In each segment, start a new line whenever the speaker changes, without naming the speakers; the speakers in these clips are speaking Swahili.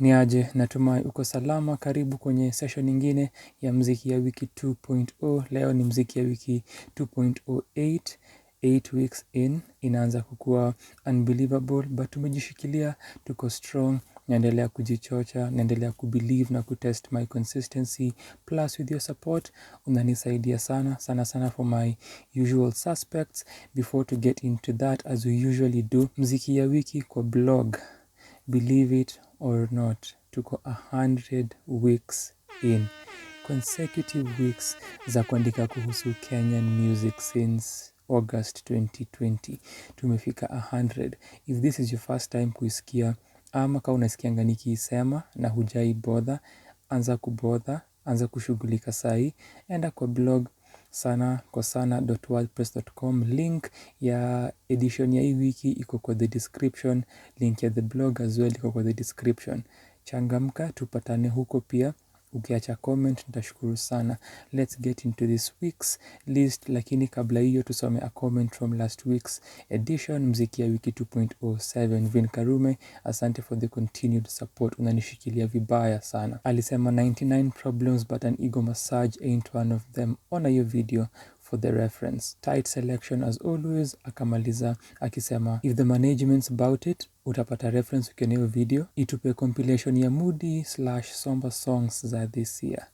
Niaje, natumai uko salama. Karibu kwenye session nyingine ya mziki ya wiki 2.0. Leo ni mziki ya wiki 2.08, 8 weeks in. Inaanza kukua unbelievable, but tumejishikilia, tuko strong. Naendelea kujichocha, naendelea kubelieve na kutest my consistency. Plus with your support, unanisaidia sana sana for my usual suspects. Before to get into that, as we usually do, mziki ya wiki kwa blog. Believe it or not, tuko 100 weeks in. Consecutive weeks za kuandika kuhusu Kenyan music since August 2020. Tumefika 100. If this is your first time kuisikia, ama kama unasikianga nikiisema na hujai bother, anza kushughulika sahi, enda kwa blog sana.wordpress.com. Link ya edition ya hii wiki iko kwa the description. Link ya the blog as well iko kwa the description. Changamka, tupatane huko pia. Ukiacha comment nitashukuru sana. Let's get into this week's list, lakini kabla hiyo tusome a comment from last week's edition. Mziki ya wiki 2.07. Vin Karume, asante for the continued support. Unanishikilia vibaya sana. Alisema 99 problems but an ego massage ain't one of them. Ona hiyo video for the reference. Tight selection as always. Akamaliza akisema if the management's about it, utapata reference ukiona hiyo video. Itupe compilation ya moody/somber songs za this year.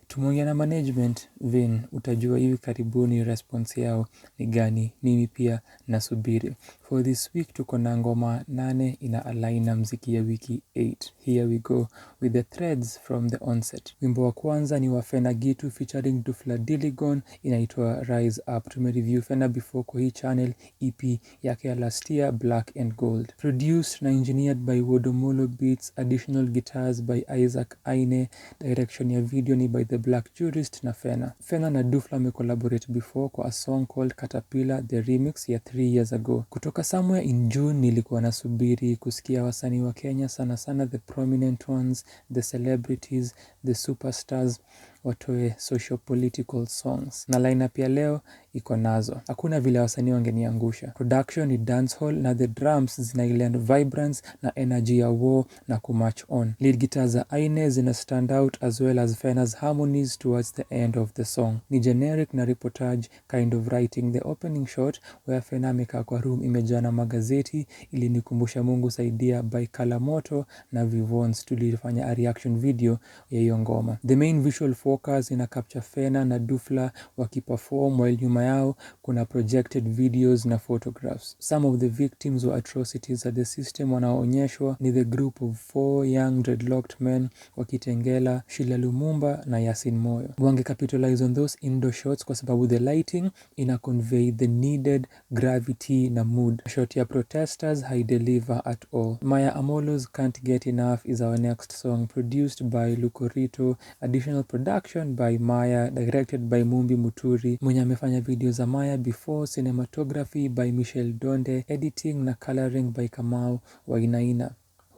Tumeongea na management, Vin, utajua hivi karibuni response yao ni gani. Mimi pia nasubiri. For this week tuko na ngoma 8 ina align na mziki ya wiki 8. Here we go with the threads from the onset. Wimbo wa kwanza ni wa Fena Gitu featuring Dufla Diligon, inaitwa Rise Up. Tumereview Fena before kwa hii channel, EP yake ya last year, Black and Gold. Produced na engineered by Amolo Beats, additional guitars by Isaac Aine, direction ya video ni by The Black Jurist na Fena. Fena na Dufla me-collaborate before kwa a song called Caterpillar, the remix ya 3 years ago. Kutoka somewhere in June nilikuwa nasubiri kusikia wasanii wa Kenya sana the prominent ones, the celebrities, the superstars watoe social political songs. Na lineup ya leo iko nazo. Hakuna vile wasanii wangeniangusha. Production ni dancehall na the drums zina ile vibrance na energy ya war na kumatch on. Lead guitar za Aine zina stand out as well as Fena's harmonies towards the end of the song. Ni generic na reportage kind of writing. The opening shot where Fena amekaa kwa room imejaa na magazeti ilinikumbusha Mungu Saidia by Kalamoto na Vivons. Tulifanya a reaction video ya hiyo ngoma. The main visual focus ina capture Fena na Dufla wakiperform while nyuma yao kuna projected videos na photographs. Some of the victims were atrocities at the system wanaonyeshwa ni the group of 4 young dreadlocked men wakitengela Shila Lumumba na Yasin Moyo. Wange capitalize on those indoor shots kwa sababu the lighting ina convey the needed gravity na mood. Shot ya protesters haideliver at all. Maya Amolo's Can't Get Enough is our next song, produced by Lukorito, additional production by Maya, directed by Mumbi Muturi mwenye amefanya video za Maya before, cinematography by Michelle Donde, editing na coloring by Kamau Wainaina.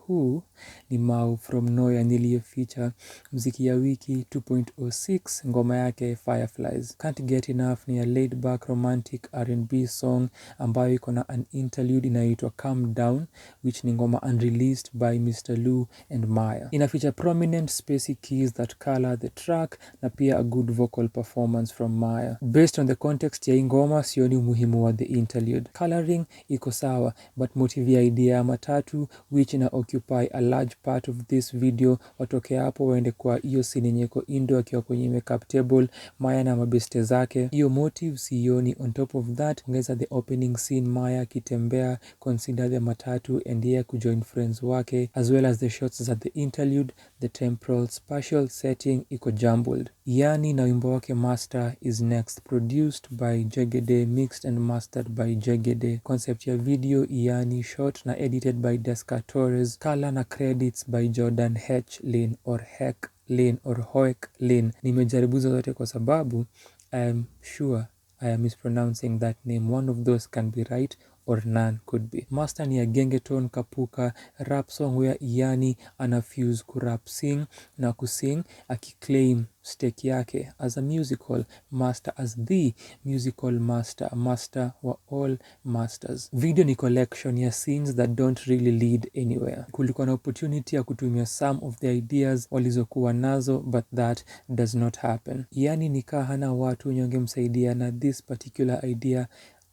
Huu ni Mau from Noya niliye feature mziki ya wiki 2.06, ngoma yake Fireflies. Can't Get Enough ni a laid back romantic R&B song ambayo iko na an interlude inaitwa Calm Down, which ni ngoma unreleased by Mr. Lou and Maya. Ina feature prominent spacey keys that color the track na pia a good vocal performance from Maya. Based on the context ya hii ngoma, sioni umuhimu wa the interlude. Coloring iko sawa, but motive ya idea ya matatu which ina occupy a large part of this video, watoke hapo waende kwa hiyo scene yenye iko indo akiwa kwenye makeup table Maya na mabeste zake. Hiyo motive sioni. On top of that, ongeza the opening scene Maya kitembea, consider the matatu and yeye kujoin friends wake, as well as the shots at the interlude. The temporal spatial setting iko jumbled. Iyanii na wimbo wake Master is next, produced by Jegede, mixed and mastered by Jegede. Concept ya video Iyanii, shot na edited by Deska Torres. Color na credits by Jordan H. Lin or Heck Lin or Hoek Lin. Nimejaribu zote kwa sababu I am sure I am mispronouncing that name. One of those can be right or none could be. Master ni ya Gengeton Kapuka, rap song where Iyanii anafuse kurap sing na kusing akiclaim stake yake as a musical master, as the musical master, master wa all masters. Video ni collection ya scenes that don't really lead anywhere. Kulikuwa na opportunity ya kutumia some of the ideas walizokuwa nazo, but that does not happen. Iyanii nikaa hana watu wenye wangemsaidia na this particular idea,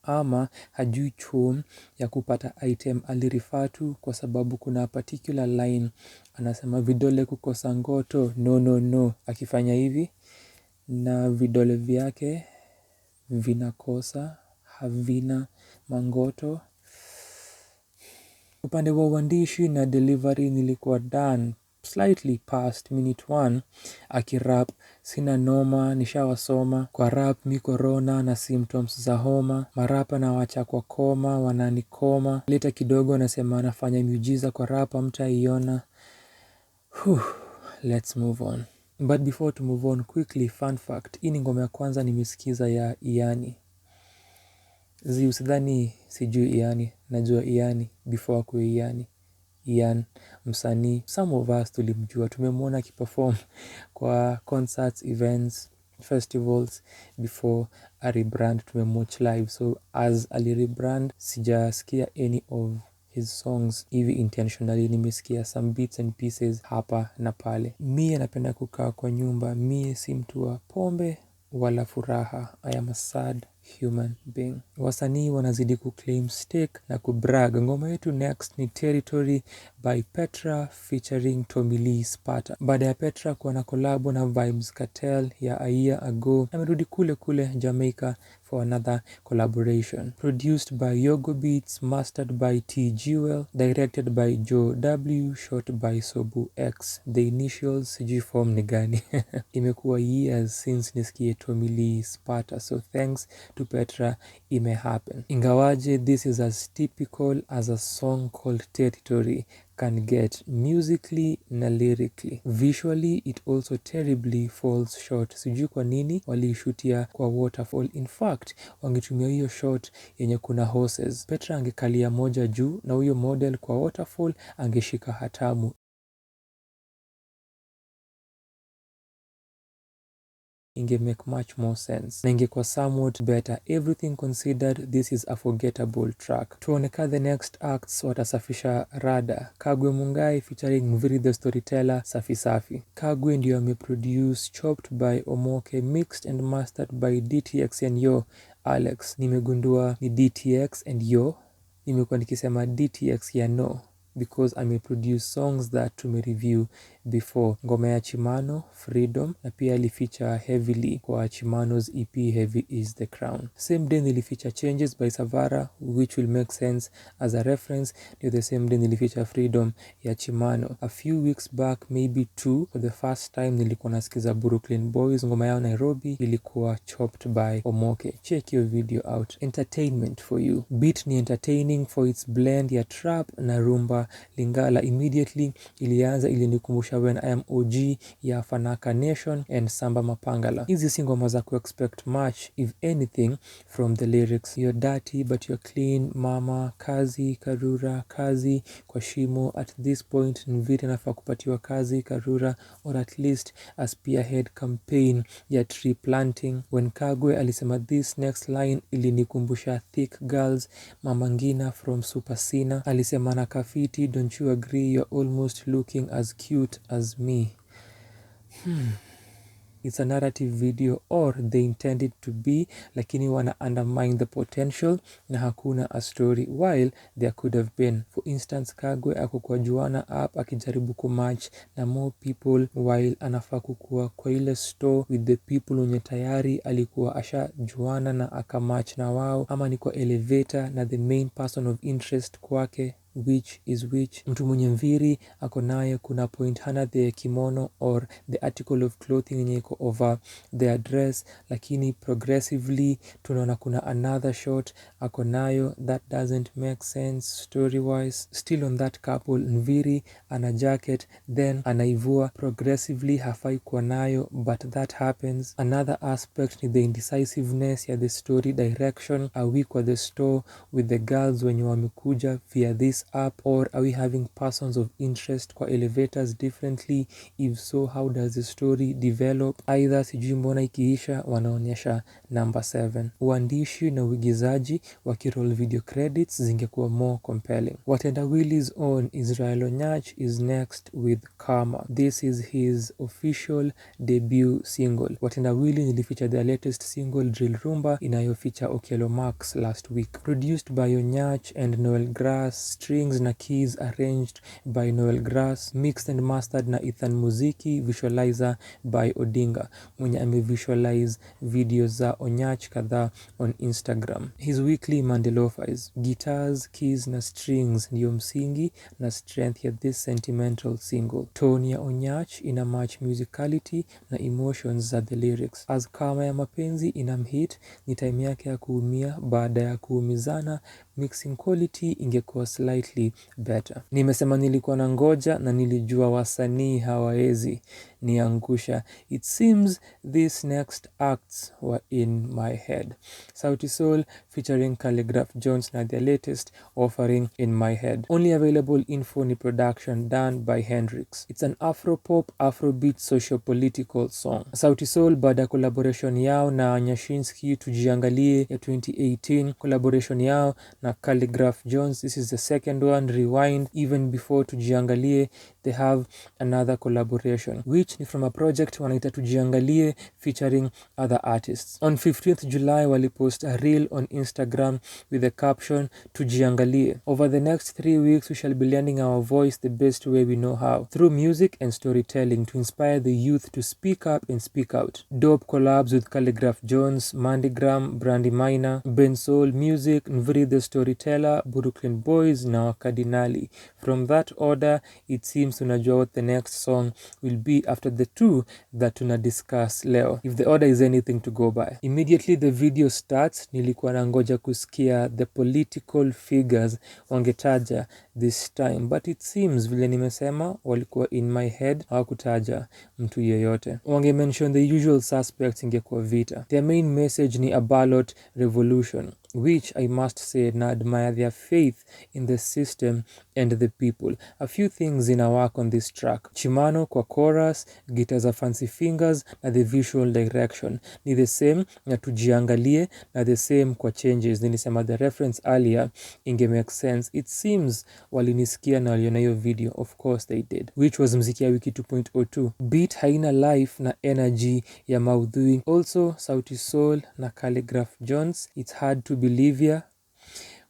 ama hajui chuo ya kupata item alirifatu, kwa sababu kuna particular line anasema vidole kukosa ngoto, no, akifanya hivi na vidole vyake vinakosa, havina mangoto. Upande wa uandishi na delivery nilikuwa done slightly past minute 1. Akirap sina noma, nishawasoma kwa rap mi corona na symptoms za homa, marapa na wacha kwa koma, wananikoma leta kidogo nasema anafanya miujiza kwa rapa mtaiona. Let's move on. But before to move on quickly, fun fact, hii ni ngoma ya kwanza nimesikiza ya Iyanii. Usidhani sijui Iyanii, najua Iyanii before akuwe Iyanii. Iyaan msanii, some of us tulimjua, tumemwona akiperform kwa concerts, events, festivals before a rebrand, tumemwatch live. So as a rebrand, sijasikia any of his songs hivi intentionally, nimesikia some bits and pieces hapa na pale. Mie napenda kukaa kwa nyumba, mie si mtu wa pombe wala furaha. I am a sad human being. Wasanii wanazidi kuclaim stake na kubrag. Ngoma yetu next ni Territory by Petra featuring Tommy Lee Sparta. Baada ya Petra kuwa na collabo na Vibes Cartel ya a year ago, amerudi kule Jamaica for another collaboration. Produced by Yogo Beats, mastered by T. Jewel, directed by Joe W, shot by Sobu X. The initials sijui form ni gani. Imekuwa years since nisikie Tommy Lee Sparta, so thanks to Petra ime happen. Ingawaje this is as typical as a song called Territory can get musically na lyrically. Visually it also terribly falls short. Sijui kwa nini waliishutia kwa waterfall. In fact, wangetumia hiyo shot yenye kuna horses. Petra angekalia moja juu na huyo model kwa waterfall angeshika hatamu. Inge make much more sense na ingekuwa somewhat better. Everything considered, this is a forgettable track. Tuoneka the next acts watasafisha rada. Kagwe Mungai featuring Mviri the Storyteller, safi safi. Kagwe ndio ameproduce, chopped by Omoke, mixed and mastered by DTX and Yo Alex. Nimegundua ni DTX and Yo, nimekuwa nikisema DTX ya no, because ameproduce songs that tumereview before. Ngoma ya Chimano, Freedom, na pia alifeature heavily kwa Chimano's EP Heavy is the Crown. Same day nilifeature Changes by Savara, which will make sense as a reference to the same day nilifeature Freedom ya Chimano. A few weeks back, maybe 2, for the first time nilikuwa nasikiza Brooklyn Boys, ngoma yao Nairobi ilikuwa chopped by Omoke. Check your video out. Entertainment for you. Beat ni entertaining for its blend ya trap na rumba lingala. Immediately ilianza ilinikumbusha When I Am OG ya Fanaka Nation and Samba Mapangala. Hizi si ngoma za ku-expect much, if anything, from the lyrics. You're dirty but you're clean, mama, kazi, karura, kazi, kwa shimo. At this point, Mviri anafaa kupatiwa kazi, karura, or at least a spearhead campaign ya tree planting. When Kagwe alisema this next line ilinikumbusha Thick Girls, Mama Ngina from Super Sina. Alisema na kafiti, don't you agree, you're almost looking as cute as me. It's a narrative video, or they intended to be, lakini wana undermine the potential na hakuna a story, while there could have been. For instance, Kagwe akukua juana up akijaribu kumatch na more people, while anafaa kukua kwa ile store with the people unye tayari alikuwa asha juana na akamatch na wao, ama ni kwa elevator na the main person of interest kwake. which is which. Mtu mwenye mviri ako naye kuna point hana the kimono or the article of clothing yenye iko over their dress, lakini progressively tunaona kuna another shot ako nayo. That doesn't make sense story wise. Still on that couple, mviri ana jacket then anaivua. Progressively hafai kuwa nayo, but that happens. Another aspect ni the indecisiveness ya the story direction. Are we kwa the store with the girls wenye wamekuja via this app, or are we having persons of interest kwa elevators differently? If so, how does the story develop? Either sijui mbona ikiisha wanaonyesha number 7. Uandishi na uigizaji wakiroll video credits zingekuwa more compelling. Watendawili's own Israel Onyach is next with Karma. This is his official debut single. Watendawili nilifeature their latest single Drill Rumba inayofeature Okello Max last week. Produced by Onyach and Noel Grass, strings na keys arranged by Noel Grass, mixed and mastered na Mziki, visualizer by Odinga mwenye amevisualize videos za Onyach kadhaa on Instagram. His weekly Mandelofas, guitars, keys na strings ndiyo msingi na strength ya this sentimental single. Tone ya Onyach ina match musicality na emotions za the lyrics. As Kama ya mapenzi inamhit, ni time yake ya kuumia baada ya kuumizana. Mixing quality ingekuwa slightly better. Nimesema nilikuwa na ngoja na nilijua wasanii hawaezi niangusha. It seems these next acts were in my head. Sauti Sol featuring Calligraph Jones na their latest offering In My Head. Only available in phony production done by Hendrix. It's an Afro-pop, Afrobeat socio-political song. Sauti Sol baada ya collaboration yao na Nyashinski Tujiangalie ya 2018, collaboration yao na Calligraph Jones. This is the second one. Rewind, even before Tujiangalie, they have another collaboration, which ni from a project wanaita Tujiangalie featuring other artists. On 15th July, wali post a reel on Instagram with the caption Tujiangalie. Over the next 3 weeks, we shall be lending our voice the best way we know how, through music and storytelling, to inspire the youth to speak up and speak out. Dope collabs with Calligraph Jones, Mandigram, Brandy Minor, Ben Soul Music, Nvri the Storyteller, Brooklyn Boys na Wakadinali. From that order, it seems tunajua what the next song will be after the two that tuna discuss leo, if the order is anything to go by. Immediately the video starts, nilikuwa nangoja kusikia the political figures wangetaja this time, but it seems vile nimesema walikuwa in my head, hawakutaja mtu yeyote. Wange mention the usual suspects, ingekuwa vita. Their main message ni a ballot revolution, which I must say na admire their faith in the system and the people. A few things in a work on this track. Chimano kwa chorus, guitar za Fancy Fingers na the visual direction ni the same na Tujiangalie, na the same kwa changes. Nilisema the reference earlier inge make sense. It seems walinisikia na waliona hiyo video. Of course they did. Which was Mziki ya Wiki 2.0. Beat haina life na energy ya maudhui. Also Sauti Sol na Calligraph Jones. It's hard to believe ya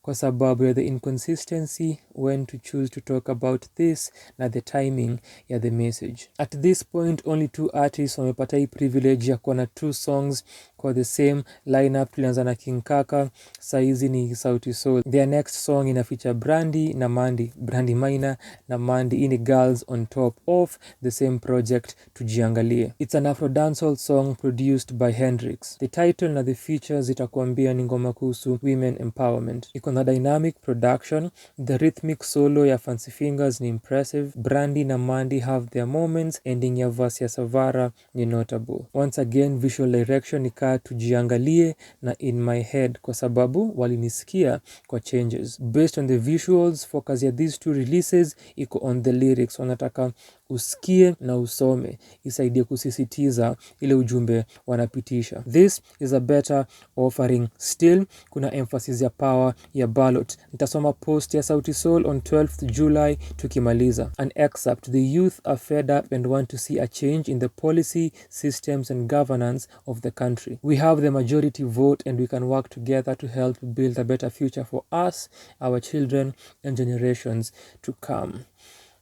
kwa sababu ya the inconsistency when to choose to talk about this na the timing ya the message. At this point, only 2 artists wamepata hii privilege ya kuwa na 2 songs kwa the same lineup. Tulianza na King Kaka, saizi ni Sauti Sol. Their next song ina feature Brandy na Mandy, Brandy Minor na Mandy. Ini girls on top of the same project Tujiangalie. It's an Afro dancehall song produced by Hendrix. The title na the features itakuambia ni ngoma kuhusu women empowerment. Iko na dynamic production. The rhythmic solo ya Fancy Fingers ni impressive. Brandy na Mandy have their moments. Ending ya verse ya Savara ni notable. Once again, visual direction ni Tujiangalie na In My Head kwa sababu walinisikia kwa changes. Based on the visuals, focus ya these 2 releases iko on the lyrics. Wanataka usikie na usome, isaidie kusisitiza ile ujumbe wanapitisha. This is a better offering. Still, kuna emphasis ya power ya ballot. Nitasoma post ya Sauti Sol on 12th July tukimaliza. An excerpt: the youth are fed up and want to see a change in the policy, systems and governance of the country. We have the majority vote and we can work together to help build a better future for us, our children and generations to come.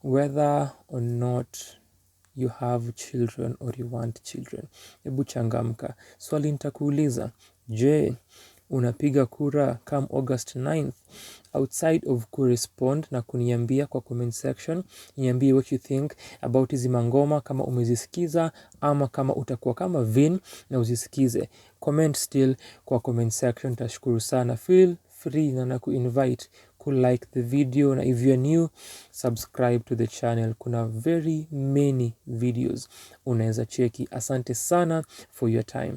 Whether or not you have children or you want children, hebu changamka. Swali nitakuuliza, je, unapiga kura come August 9th. Outside of kurespond na kuniambia kwa comment section, niambie what you think about hizi mangoma, kama umezisikiza ama kama utakuwa kama Vin na uzisikize. Comment still kwa comment section, tashukuru sana. Feel free na kuinvite like the video, na if you're new, subscribe to the channel. Kuna very many videos unaweza cheki. Asante sana for your time.